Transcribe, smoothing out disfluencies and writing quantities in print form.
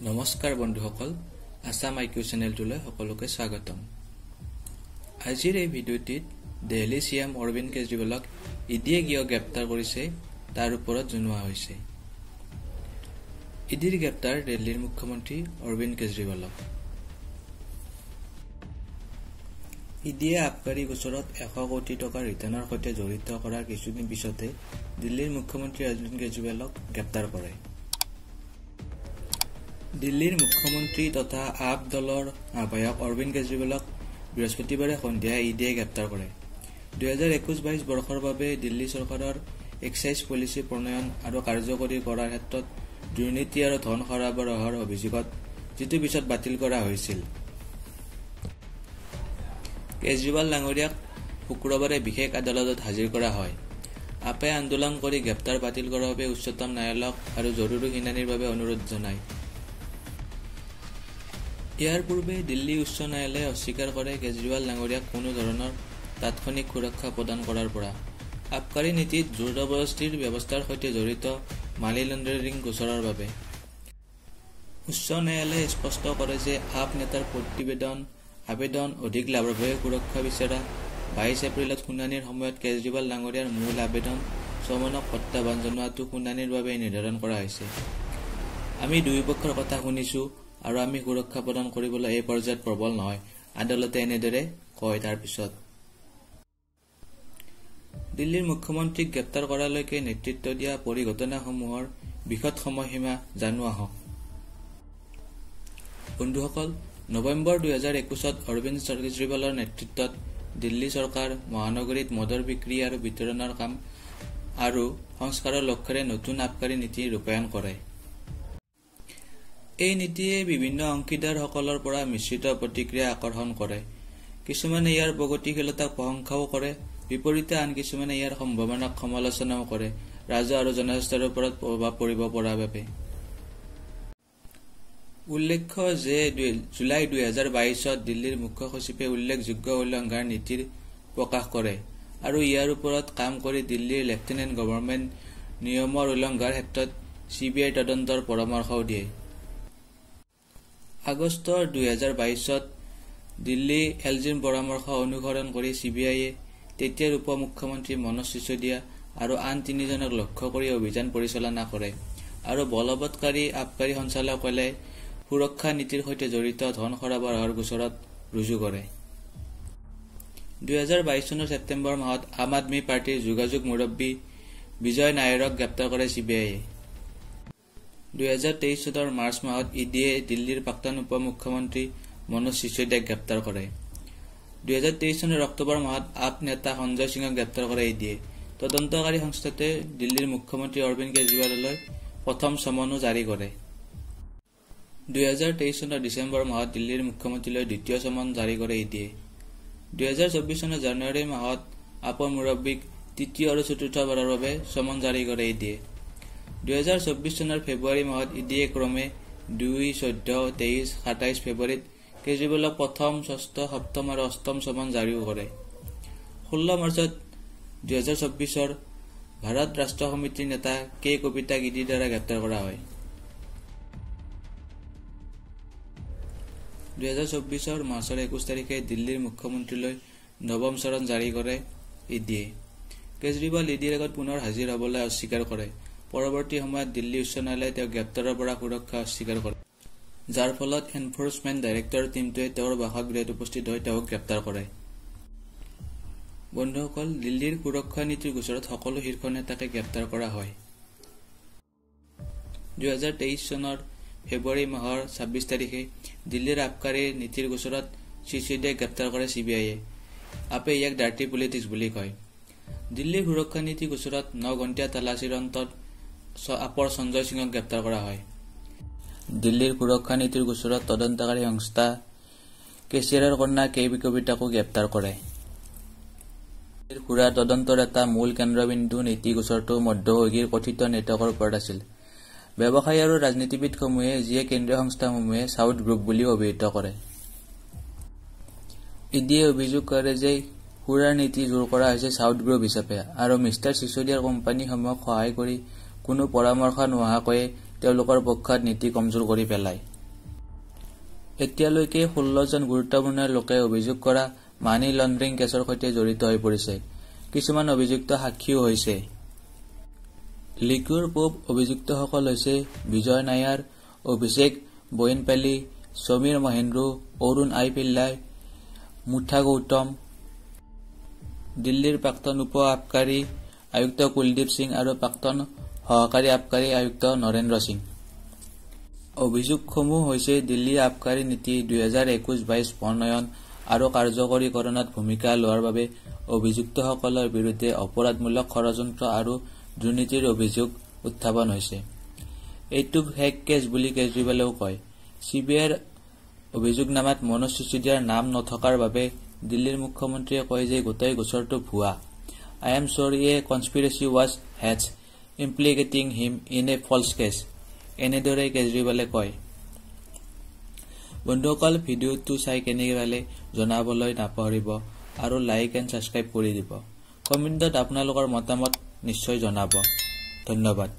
নমস্কাৰ বন্ধুসকল, আসাম আইকিউ চেনেলটোলৈ সকলোকে স্বাগতম। আজিৰ এই ভিডিঅ'টিত দিল্লী চিএম অৰবিন্দ কেজৰিৱালক ইডিয়ে কিয় গ্ৰেপ্তাৰ কৰিছে তাৰ ওপৰত জনোৱা হৈছে। ইডিৰ গ্ৰেপ্তাৰ দিল্লীৰ মুখ্যমন্ত্ৰী অৰবিন্দ কেজৰিৱালক। ইডিয়ে আবকাৰী গোচৰত 100 কোটি টকা ৰিটাৰ্ণৰ সৈতে জড়িত কৰাৰ কিছুদিন পিছতে দিল্লীৰ মুখ্যমন্ত্ৰী অৰবিন্দ কেজৰিৱালক গ্ৰেপ্তাৰ কৰে। দিল্লীৰ মুখ্যমন্ত্ৰী তথা আপ দলৰ আহ্বায়ক অৰবিন্দ কেজৰিৱালক বৃহস্পতিবাৰে সন্ধিয়া ইডিয়ে গ্ৰেপ্তাৰ কৰে। 2021-22 বৰ্ষৰ বাবে দিল্লী চৰকাৰৰ এক্সাইজ পলিচি প্ৰণয়ন আৰু কাৰ্যকৰী কৰাৰ ক্ষেত্ৰত দুৰ্নীতি আৰু ধন সৰবৰাহৰ অভিযোগত যিটো পিছত বাতিল কৰা হৈছিল। কেজৰিৱাল ডাঙৰীয়াক শুক্ৰবাৰে বিশেষ আদালতত হাজিৰ কৰা হয়। আপে আন্দোলন কৰি গ্ৰেপ্তাৰ বাতিল কৰাৰ বাবে উচ্চতম ন্যায়ালয়ক আৰু জৰুৰী শুনানিৰ বাবে অনুৰোধ জনায়। ইয়াৰ পূৰ্বে দিল্লী উচ্চ ন্যায়ালয়ে অস্বীকাৰ কৰে কেজৰিৱাল ডাঙৰীয়াক কোনো ধৰণৰ তাৎক্ষণিক সুৰক্ষা প্ৰদান কৰাৰ পৰা আবকাৰী নীতিত জোৰ-জবৰদস্তিৰ ব্যৱস্থাৰ সৈতে জড়িত মানি লণ্ডাৰিং গোচৰৰ বাবে। উচ্চ ন্যায়ালয়ে স্পষ্ট কৰে যে আপ নেতাৰ আবেদন অধিক লাভদায়ক সুৰক্ষা বিচৰা 22 এপ্ৰিলত শুনানিৰ সময়ত কেজৰিৱাল ডাঙৰীয়াৰ মূল আবেদন চমনক প্ৰত্যাহ্বান জনোৱাটো শুনানিৰ বাবে নিৰ্ধাৰণ কৰা হৈছে। আমি দুয়োপক্ষৰ কথা শুনিছো আৰু আমি সুৰক্ষা প্ৰদান কৰিবলৈ এই পৰ্যায়ত প্ৰবল নহয়, আদালতে এনেদৰে কয়। তাৰ পিছত দিল্লীৰ মুখ্যমন্ত্ৰীক গ্ৰেপ্তাৰ কৰালৈকে নেতৃত্ব দিয়া পৰিঘটনাসমূহৰ বিশদ সময়সীমা জানো আহক। বন্ধুসকল, নৱেম্বৰ 2021ত অৰবিন্দ কেজৰিৱালৰ নেতৃত্বত দিল্লী চৰকাৰ মহানগৰীত মদৰ বিক্ৰী আৰু বিতৰণৰ কাম আৰু সংস্কাৰৰ লক্ষ্যৰে নতুন আবকাৰী নীতি ৰূপায়ণ কৰে। এই নীতিয়ে বিভিন্ন অংশীদাৰসকলৰ পৰা মিশ্ৰিত প্ৰতিক্ৰিয়া আকৰ্ষণ কৰে। কিছুমানে ইয়াৰ প্ৰগতিশীলতাক প্ৰশংসাও কৰে, বিপৰীতে আন কিছুমানে ইয়াৰ সম্ভাৱনাক সমালোচনাও কৰে, ৰাজহ আৰু জনস্বাস্থ্যৰ ওপৰত প্ৰভাৱ পৰিব পৰাৰ বাবে। উল্লেখ্য যে জুলাই 2022ত দিল্লীৰ মুখ্য সচিবে উল্লেখযোগ্য উলংঘাৰ নীতিৰ প্ৰকাশ কৰে আৰু ইয়াৰ ওপৰত কাম কৰি দিল্লীৰ লেফটেনেণ্ট গভৰ্ণমেণ্ট নিয়মৰ উলংঘাৰ ক্ষেত্ৰত CBI তদন্তৰ পৰামৰ্শও দিয়ে। আগষ্টৰ 2022ত দিল্লী এলজিৰ পৰামৰ্শ অনুসৰণ কৰি CBIয়ে তেতিয়াৰ উপ মুখ্যমন্ত্ৰী মনোজ সিসোদিয়া আৰু আন 3জনক লক্ষ্য কৰি অভিযান পৰিচালনা কৰে আৰু বলবৎকাৰী আবকাৰী সঞ্চালকালয়ে সুৰক্ষা নীতিৰ সৈতে জড়িত ধন সৰবৰাহৰ গোচৰত ৰুজু কৰে। 2022 চনৰ ছেপ্টেম্বৰ মাহত আম আদমী পাৰ্টিৰ যোগাযোগ মুৰব্বী বিজয় নায়াৰক গ্ৰেপ্তাৰ কৰে CBIয়ে। 2023 চনৰ মাৰ্চ মাহত ইডিয়ে দিল্লীৰ প্ৰাক্তন উপ মুখ্যমন্ত্ৰী মনোজ সিসোদিয়াক গ্ৰেপ্তাৰ কৰে। 2023 চনৰ অক্টোবৰ মাহত আপ নেতা সঞ্জয় সিঙক গ্ৰেপ্তাৰ কৰে ইডিয়ে। তদন্তকাৰী সংস্থাটোৱে দিল্লীৰ মুখ্যমন্ত্ৰী অৰবিন্দ কেজৰিৱাললৈ প্ৰথম চমনো জাৰি কৰে। 2023 চনৰ ডিচেম্বৰ মাহত দিল্লীৰ মুখ্যমন্ত্ৰীলৈ দ্বিতীয় চমন জাৰি কৰে ইডিয়ে। 2024 চনৰ জানুৱাৰী মাহত আপৰ মুৰব্বীক তৃতীয় আৰু চতুৰ্থবাৰৰ বাবে চমন জাৰি কৰে ইডিয়ে। 2024 চনৰ ফেব্ৰুৱাৰী মাহত ইডিয়ে ক্ৰমে 2, 14, 23, 27 ফেব্ৰুৱাৰীত কেজৰিৱালক প্ৰথম, ষষ্ঠ, সপ্তম আৰু অষ্টম চমন জাৰিও কৰে। 16 মাৰ্চত 2024ৰ ভাৰত ৰাষ্ট্ৰ সমিতিৰ নেতা কে কবিতাক ইডিৰ দ্বাৰা গ্ৰেপ্তাৰ কৰা হয়। 2024 মাৰ্চৰ 21 তাৰিখে দিল্লীৰ মুখ্যমন্ত্ৰীলৈ নৱম চৰণ জাৰি কৰে ইডিয়ে। কেজৰিৱাল ইডিৰ আগত পুনৰ হাজিৰ হ'বলৈ অস্বীকাৰ কৰে। পৰৱৰ্তী সময়ত দিল্লী উচ্চ ন্যায়ালয়ে তেওঁক গ্ৰেপ্তাৰৰ পৰা সুৰক্ষা অস্বীকাৰ কৰে, যাৰ ফলত এনফৰ্চমেণ্ট ডাইৰেক্টৰৰ টীমটোৱে তেওঁৰ বাসগৃহত উপস্থিত হৈ তেওঁক গ্ৰেপ্তাৰ কৰে। বন্ধুসকল, দিল্লীৰ সুৰক্ষা নীতিৰ গোচৰত সকলো শীৰ্ষ নেতাকে গ্ৰেপ্তাৰ কৰা হয়। 2023 চনৰ ফেব্ৰুৱাৰী মাহৰ 26 তাৰিখে দিল্লীৰ আবকাৰী নীতিৰ গোচৰত সিসোদিয়াক গ্ৰেপ্তাৰ কৰে CBIয়ে। আপে ইয়াক ডাৰ্টি পলিটিক্স বুলি কয়। দিল্লীৰ সুৰক্ষা নীতি গোচৰত 9 ঘণ্টীয়া তালাচীৰ অন্তত আপৰ সঞ্জয় সিঙক গ্ৰেপ্তাৰ কৰা হয়। দিল্লীৰ সুৰক্ষা নীতিৰ গোচৰত তদন্তকাৰী সংস্থা কেচিয়াৰৰ কন্যা কে কবিতাকো গ্ৰেপ্তাৰ কৰে। সুৰা তদন্তৰ এটা মূল কেন্দ্ৰবিন্দু নীতি গোচৰটো মধ্যভোগীৰ কথিত নেটৱৰ্কৰ ওপৰত আছিল। ব্যৱসায়ী আৰু ৰাজনীতিবিদসমূহে যিয়ে কেন্দ্ৰীয় সংস্থাসমূহে চাউথ গ্ৰুপ বুলি অভিহিত কৰে। ইডিয়ে অভিযোগ কৰে যে সুৰাৰ নীতি জোৰ কৰা হৈছে চাউথ গ্ৰুপ হিচাপে আৰু মিষ্টাৰ সিসোদিয়াৰ কোম্পানীসমূহক সহায় কৰি কোনো পৰামৰ্শ নোহোৱাকৈয়ে তেওঁলোকৰ পক্ষত নীতি কমজোৰ কৰি পেলায়। এতিয়ালৈকে 16 জন গুৰুত্বপূৰ্ণ লোকে অভিযোগ কৰা মানি লণ্ড্ৰিং কেছৰ সৈতে জড়িত হৈ পৰিছে। কিছুমান অভিযুক্ত সাক্ষীও হৈছে। লিকুৰ পূব অভিযুক্তসকল হৈছে বিজয় নায়াৰ, অভিষেক বইনপল্লী, সমীৰ মহেন্দ্ৰ, অৰুণ আই পিল্লাই, মুথা গৌতম, দিল্লীৰ প্ৰাক্তন উপ আবকাৰী আয়ুক্ত কুলদীপ সিং আৰু প্ৰাক্তন সহকাৰী আবকাৰী আয়ুক্ত নৰেন্দ্ৰ সিং। অভিযোগসমূহ হৈছে দিল্লী আবকাৰী নীতি 2021-22 প্ৰণয়ন আৰু কাৰ্যকৰীকৰণত ভূমিকা লোৱাৰ বাবে অভিযুক্তসকলৰ বিৰুদ্ধে অপৰাধমূলক ষড়যন্ত্ৰ আৰু দুৰ্নীতিৰ অভিযোগ উত্থাপন হৈছে। এইটোক হেক কেছ বুলি কেজৰিৱালেও কয়। চিবিআইৰ অভিযোগনামাত মনোজ চিচোদিয়াৰ নাম নথকাৰ বাবে দিল্লীৰ মুখ্যমন্ত্ৰীয়ে কয় যে গোটেই গোচৰটো ভুৱা। I am sorry a conspiracy was hatched, implicating him in a false case. এনেদৰে কেজৰিৱালে কয়। বন্ধুসকল, ভিডিঅ'টো চাই কেনেকৈ পালে জনাবলৈ নাপাহৰিব আৰু লাইক এণ্ড ছাবস্ক্ৰাইব কৰি দিব। কমেণ্টত আপোনালোকৰ মতামত নিশ্চয় জনাব। ধন্যবাদ।